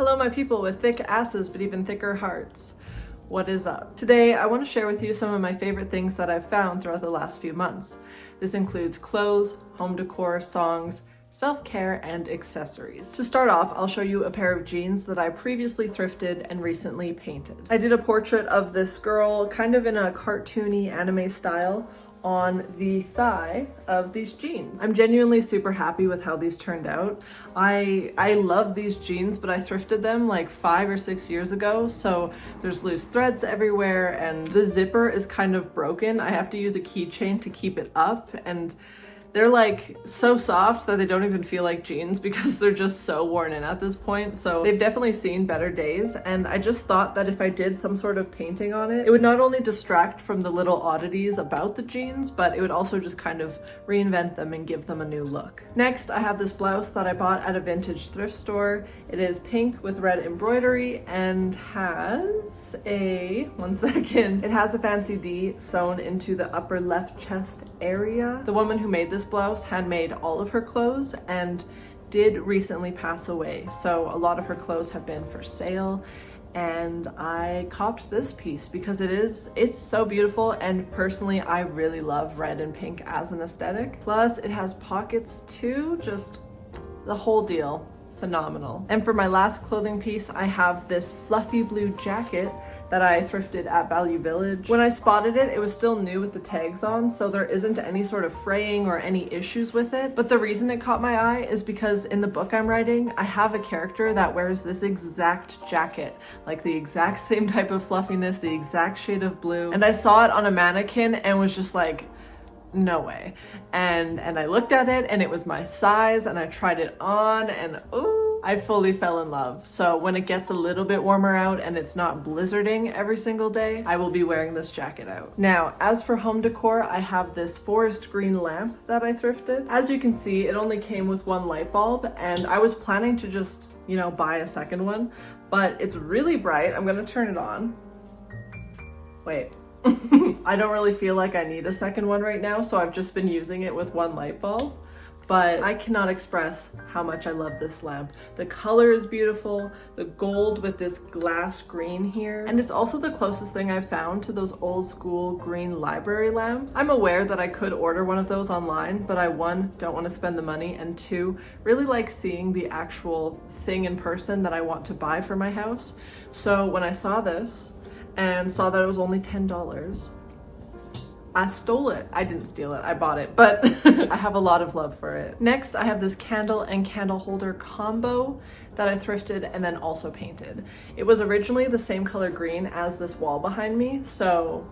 Hello my people with thick asses but even thicker hearts. What is up? Today I want to share with you some of my favorite things that I've found throughout the last few months. This includes clothes, home decor, songs, self-care, and accessories. To start off, I'll show you a pair of jeans that I previously thrifted and recently painted. I did a portrait of this girl kind of in a cartoony anime style on the thigh of these jeans. I'm genuinely super happy with how these turned out. I love these jeans, but I thrifted them like 5 or 6 years ago, so there's loose threads everywhere and the zipper is kind of broken. I have to use a keychain to keep it up, and they're like so soft that they don't even feel like jeans because they're just so worn in at this point. So they've definitely seen better days, and I just thought that if I did some sort of painting on it, it would not only distract from the little oddities about the jeans, but it would also just kind of reinvent them and give them a new look. Next, I have this blouse that I bought at a vintage thrift store. It is pink with red embroidery and has it has a fancy D sewn into the upper left chest area. The woman who made this blouse handmade all of her clothes and did recently pass away, so a lot of her clothes have been for sale, and I copped this piece because it's so beautiful, and personally I really love red and pink as an aesthetic. Plus it has pockets too, just the whole deal, phenomenal. And for my last clothing piece, I have this fluffy blue jacket that I thrifted at Value Village. When I spotted it, it was still new with the tags on, so there isn't any sort of fraying or any issues with it. But the reason it caught my eye is because in the book I'm writing, I have a character that wears this exact jacket, like the exact same type of fluffiness, the exact shade of blue. And I saw it on a mannequin and was just like, no way. And I looked at it and it was my size, and I tried it on, and ooh, I fully fell in love. So when it gets a little bit warmer out and it's not blizzarding every single day, I will be wearing this jacket out. Now, as for home decor, I have this forest green lamp that I thrifted. As you can see, it only came with one light bulb, and I was planning to just, buy a second one, but it's really bright. I'm gonna turn it on. Wait. I don't really feel like I need a second one right now, so I've just been using it with one light bulb. But I cannot express how much I love this lamp. The color is beautiful, the gold with this glass green here, and it's also the closest thing I've found to those old school green library lamps. I'm aware that I could order one of those online, but I, 1, don't want to spend the money, and 2, really like seeing the actual thing in person that I want to buy for my house. So when I saw this and saw that it was only $10, I stole it. I didn't steal it, I bought it, but I have a lot of love for it. Next, I have this candle and candle holder combo that I thrifted and then also painted. It was originally the same color green as this wall behind me, so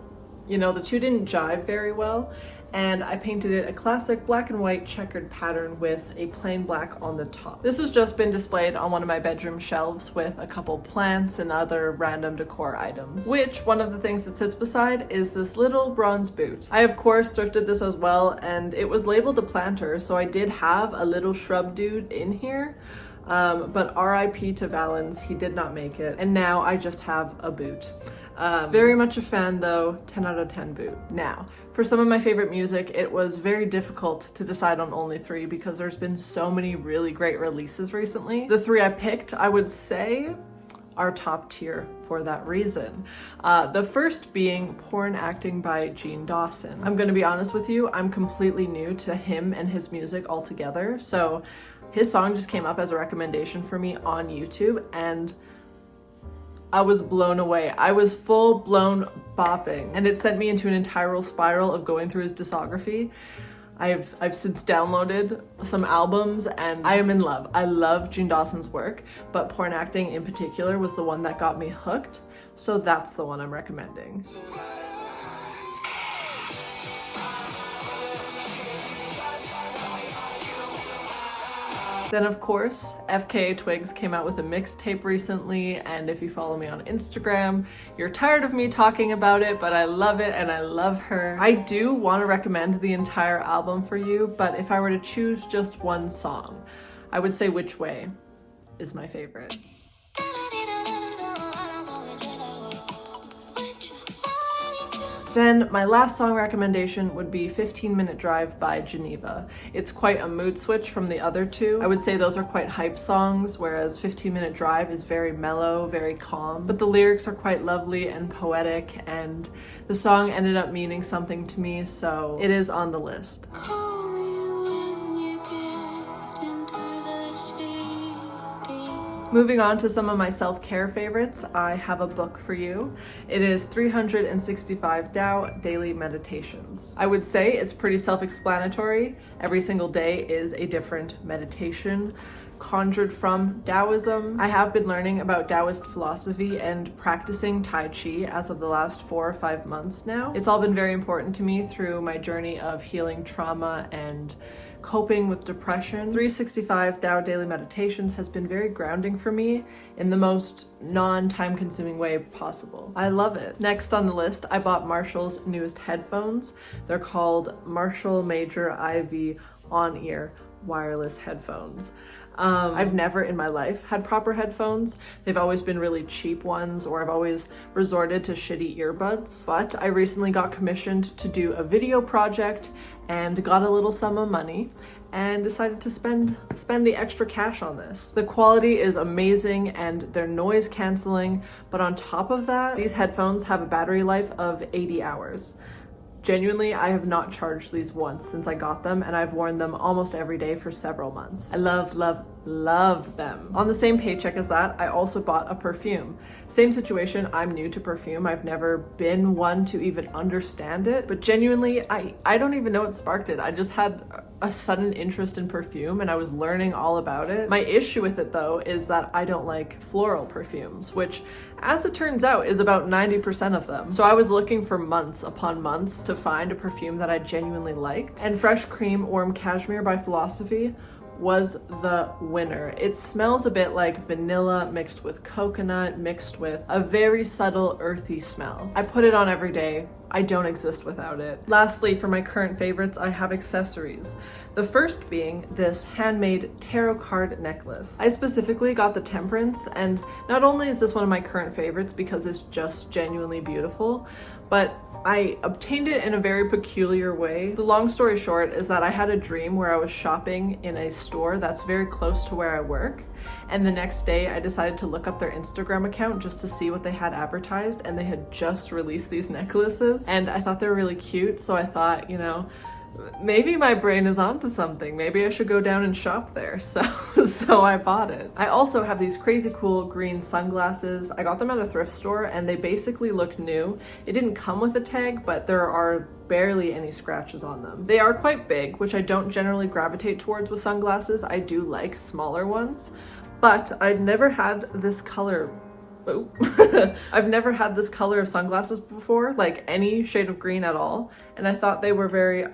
the two didn't jive very well, and I painted it a classic black and white checkered pattern with a plain black on the top. This has just been displayed on one of my bedroom shelves with a couple plants and other random decor items, which one of the things that sits beside is this little bronze boot. I of course thrifted this as well, and it was labeled a planter, so I did have a little shrub dude in here, but RIP to Valens, he did not make it, and now I just have a boot. Very much a fan though, 10 out of 10 boot. Now, for some of my favorite music, it was very difficult to decide on only 3 because there's been so many really great releases recently. The 3 I picked, I would say, are top tier for that reason. The first being Porn Acting by Gene Dawson. I'm gonna be honest with you, I'm completely new to him and his music altogether, so his song just came up as a recommendation for me on YouTube, and I was blown away. I was full blown bopping, and it sent me into an entire spiral of going through his discography. I've since downloaded some albums and I am in love. I love Gene Dawson's work, but Porn Acting in particular was the one that got me hooked, so that's the one I'm recommending. Then of course, FKA Twigs came out with a mixtape recently, and if you follow me on Instagram, you're tired of me talking about it, but I love it and I love her. I do want to recommend the entire album for you, but if I were to choose just one song, I would say Which Way is my favorite. Then my last song recommendation would be 15-Minute Drive by Geneva. It's quite a mood switch from the other two. I would say those are quite hype songs, whereas 15-Minute Drive is very mellow, very calm. But the lyrics are quite lovely and poetic, and the song ended up meaning something to me, so it is on the list. Moving on to some of my self-care favorites, I have a book for you. It is 365 Tao Daily Meditations. I would say it's pretty self-explanatory. Every single day is a different meditation conjured from Taoism. I have been learning about Taoist philosophy and practicing Tai Chi as of the last 4 or 5 months now. It's all been very important to me through my journey of healing trauma and coping with depression. 365 Tao Daily Meditations has been very grounding for me in the most non-time consuming way possible. I love it. Next on the list, I bought Marshall's newest headphones. They're called Marshall Major IV on-ear wireless headphones. I've never in my life had proper headphones. They've always been really cheap ones, or I've always resorted to shitty earbuds. But I recently got commissioned to do a video project and got a little sum of money and decided to spend the extra cash on this. The quality is amazing and they're noise canceling, but on top of that, these headphones have a battery life of 80 hours. Genuinely, I have not charged these once since I got them, and I've worn them almost every day for several months. I love, love, love them. On the same paycheck as that, I also bought a perfume. Same situation, I'm new to perfume. I've never been one to even understand it, but genuinely, I don't even know what sparked it. I just had a sudden interest in perfume and I was learning all about it. My issue with it though is that I don't like floral perfumes, which as it turns out is about 90% of them. So I was looking for months upon months to find a perfume that I genuinely liked, and Fresh Cream Warm Cashmere by Philosophy was the winner. It smells a bit like vanilla mixed with coconut, mixed with a very subtle earthy smell. I put it on every day. I don't exist without it. Lastly, for my current favorites, I have accessories. The first being this handmade tarot card necklace. I specifically got the Temperance, and not only is this one of my current favorites because it's just genuinely beautiful, but I obtained it in a very peculiar way. The long story short is that I had a dream where I was shopping in a store that's very close to where I work, and the next day I decided to look up their Instagram account just to see what they had advertised, and they had just released these necklaces, and I thought they were really cute, so I thought, you know, maybe my brain is onto something. Maybe I should go down and shop there. So I bought it. I also have these crazy cool green sunglasses. I got them at a thrift store and they basically look new. It didn't come with a tag, but there are barely any scratches on them. They are quite big, which I don't generally gravitate towards with sunglasses. I do like smaller ones, but I'd never had this color. I've never had this color of sunglasses before, like any shade of green at all, and I thought they were very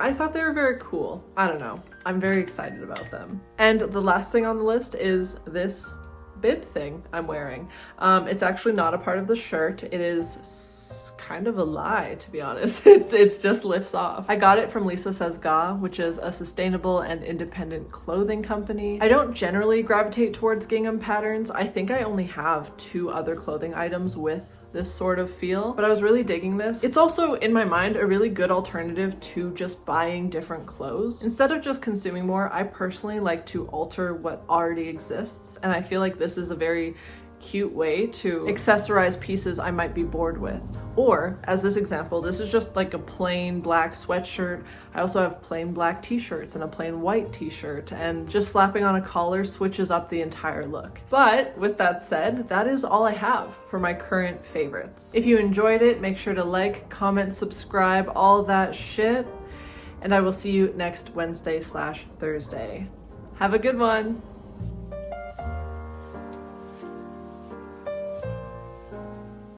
cool. I don't know. I'm very excited about them. And the last thing on the list is this bib thing I'm wearing. It's actually not a part of the shirt. It is kind of a lie, to be honest. It just lifts off. I got it from lisasaysgah, which is a sustainable and independent clothing company. I don't generally gravitate towards gingham patterns. I think I only have 2 other clothing items with this sort of feel, but I was really digging this. It's also, in my mind, a really good alternative to just buying different clothes. Instead of just consuming more, I personally like to alter what already exists, and I feel like this is a very cute way to accessorize pieces I might be bored with. Or, as this example, this is just like a plain black sweatshirt. I also have plain black t-shirts and a plain white t-shirt, and just slapping on a collar switches up the entire look. But with that said, that is all I have for my current favorites. If you enjoyed it, make sure to like, comment, subscribe, all that shit, and I will see you next Wednesday/Thursday. Have a good one!